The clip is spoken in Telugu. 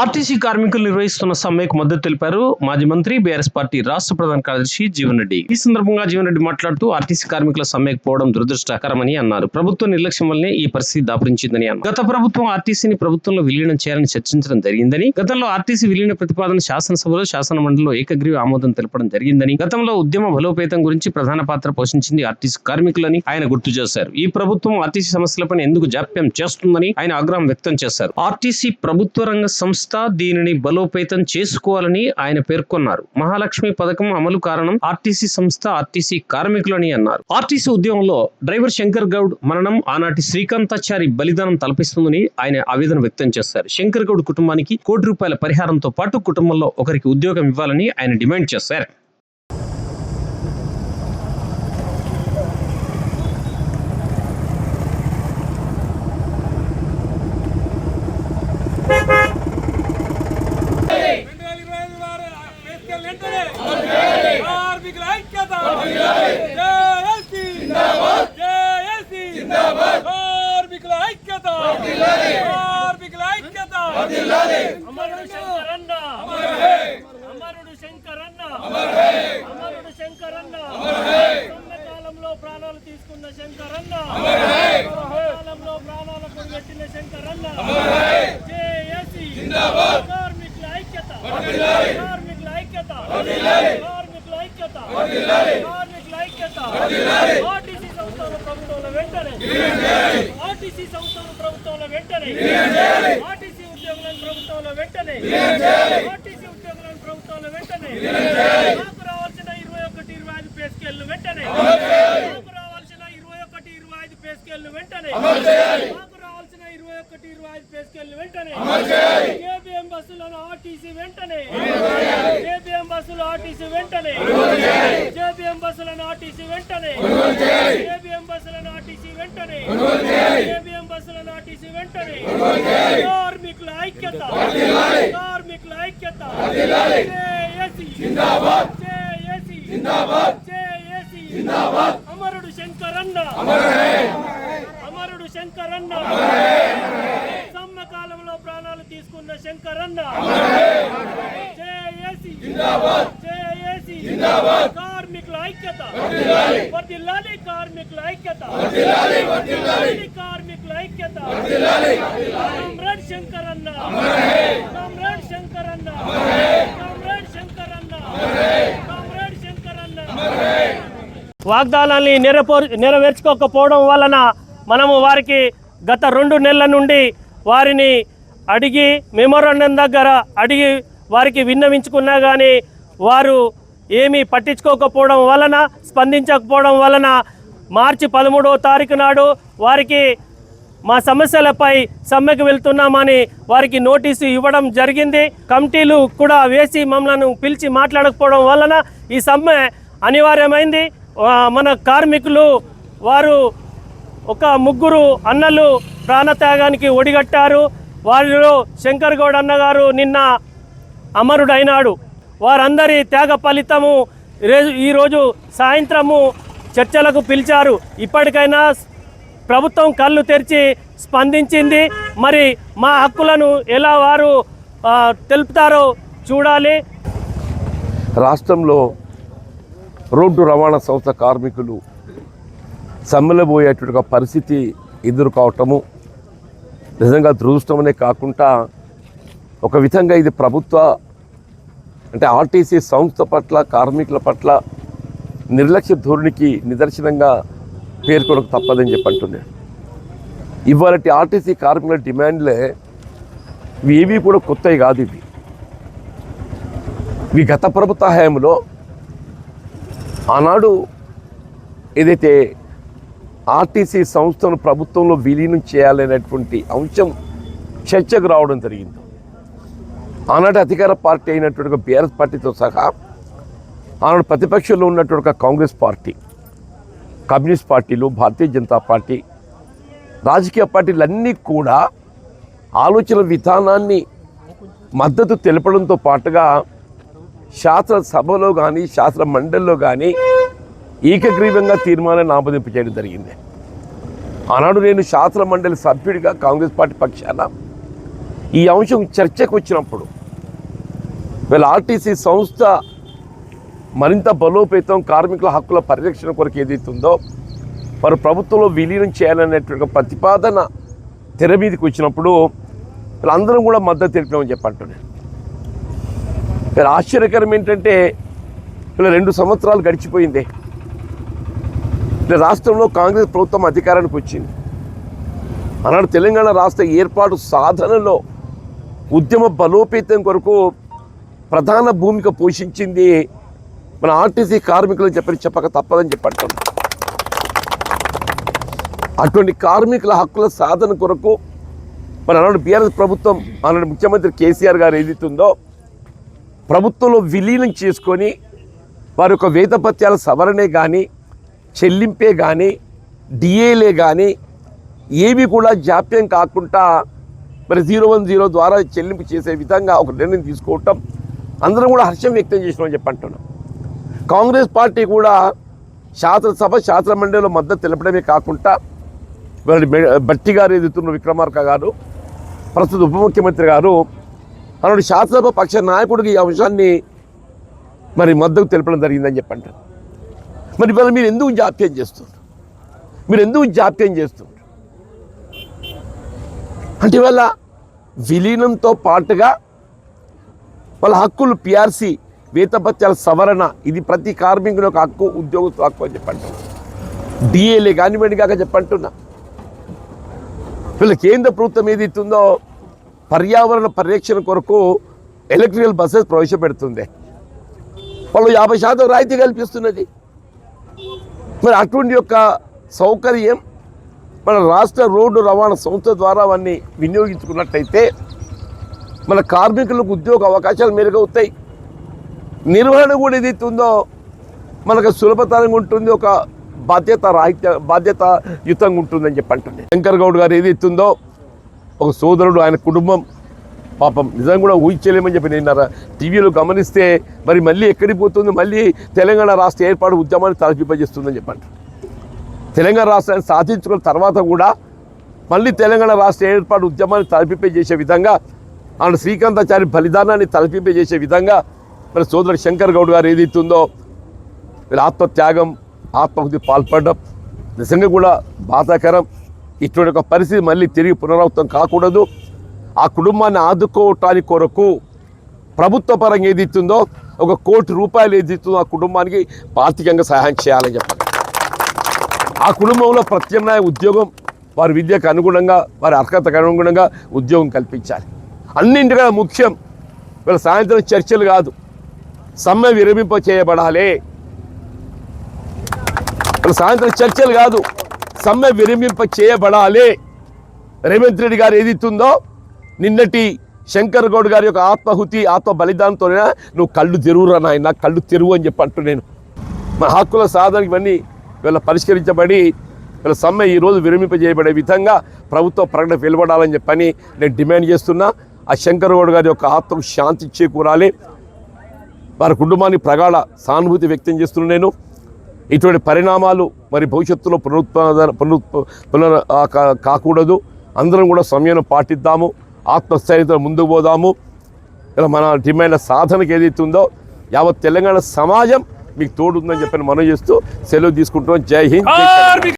ఆర్టీసీ కార్మికులు నిర్వహిస్తున్న సమ్మెకు మద్దతు తెలిపారు మాజీ మంత్రి బీఆర్ఎస్ పార్టీ రాష్ట్ర ప్రధాన కార్యదర్శి జీవన్ రెడ్డి. ఈ సందర్భంగా జీవన్ రెడ్డి మాట్లాడుతూ ఆర్టీసీ కార్మికుల సమ్మెకు పోవడం దురదృష్టకరమని అన్నారు. ప్రభుత్వ నిర్లక్ష్యం వల్లనే ఈ పరిస్థితి దాపురించిందని అన్నారు. గత ప్రభుత్వం ఆర్టీసీని ప్రభుత్వంలో విలీనం చేయాలని చర్చించడం జరిగిందని, గతంలో ఆర్టీసీ విలీన ప్రతిపాదన శాసనసభలో శాసన మండలిలో ఏకగ్రీవ ఆమోదం తెలపడం జరిగిందని, గతంలో ఉద్యమ బలోపేతం గురించి ప్రధాన పాత్ర పోషించింది ఆర్టీసీ కార్మికులని ఆయన గుర్తు చేశారు. ఈ ప్రభుత్వం ఆర్టీసీ సమస్యలపై ఎందుకు జాప్యం చేస్తుందని ఆయన ఆగ్రహం వ్యక్తం చేశారు. ఆర్టీసీ ప్రభుత్వ రంగ సంస్థ, దీనిని బలోపేతం చేసుకోవాలని ఆయన పేర్కొన్నారు. మహాలక్ష్మి పథకం అమలు కారణం ఆర్టీసీ సంస్థ, ఆర్టీసీ కార్మికులని అన్నారు. ఆర్టీసీ ఉద్యమంలో డ్రైవర్ శంకర్ గౌడ్ మరణం ఆనాటి శ్రీకాంతాచారి బలిదానం తలపిస్తుందని ఆయన ఆవేదన వ్యక్తం చేశారు. శంకర్ గౌడ్ కుటుంబానికి ₹1 పరిహారంతో పాటు కుటుంబంలో ఒకరికి ఉద్యోగం ఇవ్వాలని ఆయన డిమాండ్ చేశారు. కాలంలో ప్రాణాలు తీసుకున్న శంకరన్న, కాలంలో ప్రాణాలు కొనిపెట్టిన శంకరన్న, కార్మికుల ఐక్యత, కార్మికుల ఐక్యత, కార్మికుల ఐక్యత, కార్మికుల ఐక్యత. ఆర్టీసీ సంస్థల ప్రభుత్వంలో వెంటనే, ఆర్టీసీ సంస్థల ప్రభుత్వంలో వెంటనే, ఆర్టీసీ ఉద్యోగులను ప్రభుత్వంలో వెంటనే, ఆర్టీసీ ఉద్యోగులను ప్రభుత్వంలో వెంటనే, నాకు రావాల్సిన 21-25 పే స్కేల్ వెంటనే, నాకు రావాల్సిన 21-25 పే స్కేల్ వెంటనే, నాకు రావాల్సిన 21-25 పే స్కేల్ వెంటనే, జేబీఎం బస్సులను ఆర్టీసీ వెంటనే, జేబీఎం బస్సులు ఆర్టీసీ వెంటనే, జేబీఎం బస్సులను ఆర్టీసీ వెంటనే, జేబీఎం బస్సులను ఆర్టీసీ వెంటనే, జేబీఎం బస్సులను ఆర్టీసీ వెంటనే. కార్మికుల ఐక్యత, కార్మికుల ఐక్యత, జేఏసీ జిందాబాద్, జేఏసీ జిందాబాద్, జేఏసీ జిందాబాద్. అమరుడు శంకరన్న, అమరుడు శంకరన్న, సమ్మకాలంలో ప్రాణాలు తీసుకున్న శంకరన్న, జేఏసీ జిందాబాద్, జేఏసీ జిందాబాద్. కార్మికుల ఐక్యత వర్ధిల్లాలి, కార్మికుల ఐక్యత వర్ధిల్లాలి, కార్మికుల ఐక్యత. కామ్రేడ్ శంకరన్న, కామ్రేడ్ శంకరన్న, కామ్రేడ్ శంకరన్న, కామ్రేడ్ శంకరన్న. వాగ్దానాన్ని నెరవేర్చుకోకపోవడం వలన మనము వారికి గత 2 నెలల నుండి వారిని అడిగి మెమోరాండం దగ్గర అడిగి వారికి విన్నవించుకున్నా కానీ వారు ఏమీ పట్టించుకోకపోవడం వలన, స్పందించకపోవడం వలన మార్చి 13వ తారీఖు నాడు వారికి మా సమస్యలపై సమ్మెకు వెళ్తున్నామని వారికి నోటీసు ఇవ్వడం జరిగింది. కమిటీలు కూడా వేసి మమ్మల్ని పిలిచి మాట్లాడకపోవడం వలన ఈ సమ్మె అనివార్యమైంది. మన కార్మికులు వారు ఒక 3 అన్నలు ప్రాణత్యాగానికి ఒడిగట్టారు. వారిలో శంకర్ గౌడ్ అన్నగారు నిన్న అమరుడైనాడు. వారందరి త్యాగ ఫలితము ఈరోజు సాయంత్రము చర్చలకు పిలిచారు. ఇప్పటికైనా ప్రభుత్వం కళ్ళు తెరిచి స్పందించింది. మరి మా హక్కులను ఎలా వారు తెలుపుతారో చూడాలి. రాష్ట్రంలో రోడ్డు రవాణా సంస్థ కార్మికులు సమ్మెలబోయేటువంటి పరిస్థితి ఎదుర్కోవటము నిజంగా దురదృష్టమనే కాకుండా ఒక విధంగా ఇది ప్రభుత్వ అంటే ఆర్టీసీ సంస్థ పట్ల, కార్మికుల పట్ల నిర్లక్ష్య ధోరణికి నిదర్శనంగా పేర్కొనక తప్పదని చెప్పి అంటున్నాను. ఇవాళ ఆర్టీసీ కార్మికుల డిమాండ్లే ఇవి కూడా కొత్తవి కాదు. ఇవి గత ప్రభుత్వ హయాంలో ఆనాడు ఏదైతే ఆర్టీసీ సంస్థను ప్రభుత్వంలో విలీనం చేయాలనేటువంటి అంశం చర్చకు రావడం జరిగింది. ఆనాటి అధికార పార్టీ అయినటువంటి బీఆర్ఎస్ పార్టీతో సహా ఆనాడు ప్రతిపక్షంలో ఉన్నటువంటి కాంగ్రెస్ పార్టీ, కమ్యూనిస్ట్ పార్టీలు, భారతీయ జనతా పార్టీ, రాజకీయ పార్టీలన్నీ కూడా ఆలోచన విధానాన్ని మద్దతు తెలపడంతో పాటుగా శాసనసభలో కానీ శాసన మండలిలో కానీ ఏకగ్రీవంగా తీర్మానాన్ని ఆమోదింప చేయడం జరిగింది. ఆనాడు నేను శాసన మండలి సభ్యుడిగా కాంగ్రెస్ పార్టీ పక్షాన ఈ అంశం చర్చకు వచ్చినప్పుడు వీళ్ళ ఆర్టీసీ సంస్థ మరింత బలోపేతం కార్మికుల హక్కుల పరిరక్షణ కొరకు ఏదైతుందో వారు ప్రభుత్వంలో విలీనం చేయాలనేటువంటి ప్రతిపాదన తెర మీదకి వచ్చినప్పుడు వీళ్ళందరం కూడా మద్దతు తెలిపామని చెప్పంటున్నాను. వీళ్ళ ఆశ్చర్యకరం ఏంటంటే వీళ్ళ 2 సంవత్సరాలు గడిచిపోయింది. వీళ్ళ రాష్ట్రంలో కాంగ్రెస్ ప్రభుత్వం అధికారానికి వచ్చింది. ఆనాడు తెలంగాణ రాష్ట్ర ఏర్పాటు సాధనలో ఉద్యమ బలోపేతం కొరకు ప్రధాన భూమిక పోషించింది మన ఆర్టీసీ కార్మికులు చెప్పక తప్పదని చెప్పంటున్నాం. అటువంటి కార్మికుల హక్కుల సాధన కొరకు మన ఆనాడు బీఆర్ఎస్ ప్రభుత్వం ఆనాడు ముఖ్యమంత్రి కేసీఆర్ గారు ఏదైతుందో ప్రభుత్వంలో విలీనం చేసుకొని వారి యొక్క వేతపత్యాల సవరణే కానీ చెల్లింపే కానీ డిఏలే కానీ ఏవి కూడా జాప్యం కాకుండా మరి 010 ద్వారా చెల్లింపు చేసే విధంగా ఒక నిర్ణయం తీసుకోవటం అందరం కూడా హర్షం వ్యక్తం చేసినామని చెప్పంటున్నాం. కాంగ్రెస్ పార్టీ కూడా శాసనసభ శాసనమండలిలో మద్దతు తెలపడమే కాకుండా బట్టి గారు ఎదుగుతున్న విక్రమార్క గారు ప్రస్తుత ఉప ముఖ్యమంత్రి గారు అలాంటి శాసనసభ పక్ష నాయకుడికి ఈ అంశాన్ని మరి మద్దతు తెలపడం జరిగిందని చెప్పంటారు. మరి ఇవాళ మీరు ఎందుకు జాప్యం చేస్తున్నారు? అంటే ఇవాళ విలీనంతో పాటుగా వాళ్ళ హక్కులు పిఆర్సీ వేతపత్యాల సవరణ ఇది ప్రతి కార్మికుని యొక్క హక్కు, ఉద్యోగస్తు హక్కు అని చెప్పంటారు. డిఏలే కానివ్వండి కాక చెప్పంటున్నా వీళ్ళ కేంద్ర ప్రభుత్వం ఏదైతుందో పర్యావరణ పరిరక్షణ కొరకు ఎలక్ట్రికల్ బస్సెస్ ప్రవేశపెడుతుంది. వాళ్ళు 50% రాయితీ కల్పిస్తున్నది. మరి అటువంటి యొక్క సౌకర్యం మన రాష్ట్ర రోడ్డు రవాణా సంస్థ ద్వారా అవన్నీ వినియోగించుకున్నట్టయితే మన కార్మికులకు ఉద్యోగ అవకాశాలు మెరుగవుతాయి. నిర్వహణ కూడా ఏదైతుందో మనకు సులభతరంగా ఉంటుంది, ఒక బాధ్యతాయుతంగా ఉంటుందని చెప్పి అంటున్నాను. శంకర్ గౌడ్ గారు ఏదైతుందో ఒక సోదరుడు, ఆయన కుటుంబం పాపం నిజంగా కూడా ఊహించలేమని చెప్పి నిన్న టీవీలో గమనిస్తే మరి మళ్ళీ ఎక్కడికి పోతుంది, మళ్ళీ తెలంగాణ రాష్ట్ర ఏర్పాటు ఉద్యమాన్ని తలపింపజేస్తుందని చెప్పంటారు. తెలంగాణ రాష్ట్రాన్ని సాధించుకున్న తర్వాత కూడా మళ్ళీ తెలంగాణ రాష్ట్ర ఏర్పాటు ఉద్యమాన్ని తలపింపజేసే విధంగా ఆయన శ్రీకాంతాచారి బలిదానాన్ని తలపింపజేసే విధంగా మరి సోదరుడు శంకర్ గౌడ్ గారు ఏదైతుందో వీళ్ళ ఆత్మత్యాగం, ఆత్మహత్య పాల్పడడం నిజంగా కూడా బాధాకరం. ఇటువంటి ఒక పరిస్థితి మళ్ళీ తిరిగి పునరావృతం కాకూడదు. ఆ కుటుంబాన్ని ఆదుకోవటానికి కొరకు ప్రభుత్వ పరంగా ఏదైతుందో ఒక ₹1 కోటి ఏదైతుందో ఆ కుటుంబానికి ఆర్థికంగా సహాయం చేయాలని చెప్పాలి. ఆ కుటుంబంలో ప్రత్యామ్నాయ ఉద్యోగం, వారి విద్యకు అనుగుణంగా, వారి అర్హతకు అనుగుణంగా ఉద్యోగం కల్పించాలి. అన్నింటికన్నా ముఖ్యం వీళ్ళ సాయంత్రం చర్చలు కాదు, సమ్మె విరమింప చేయబడాలి. వీళ్ళ సాయంత్రం చర్చలు కాదు, సమ్మె విరమింప చేయబడాలి. రేవంత్ రెడ్డి గారు ఏదైతుందో నిన్నటి శంకర్ గౌడ్ గారి యొక్క ఆత్మాహుతి, ఆత్మ బలిదానంతో నువ్వు కళ్ళు తెరువురా నాయన, కళ్ళు తెరువు అని చెప్పి అంటున్నాను. మన హక్కుల సాధనకి ఇవన్నీ వీళ్ళ పరిష్కరించబడి వీళ్ళ సమ్మె ఈరోజు విరమింపజేయబడే విధంగా ప్రభుత్వ ప్రకటన వెలువడాలని చెప్పని నేను డిమాండ్ చేస్తున్నా. ఆ శంకర్ గౌడ్ గారి యొక్క ఆత్మకు శాంతి చేకూరాలి. వారి కుటుంబానికి ప్రగాఢ సానుభూతి వ్యక్తం చేస్తున్నాను నేను. ఇటువంటి పరిణామాలు మరి భవిష్యత్తులో కాకూడదు. అందరం కూడా సమయం పాటిద్దాము, ఆత్మస్థైర్యంతో ముందుకు పోదాము. ఇలా మన డిమాండ్ల సాధనకు ఏదైతే ఉందో యావత్ తెలంగాణ సమాజం మీకు తోడుందని చెప్పని మనం చేస్తూ సెలవు తీసుకుంటున్నాం. జై హింద్.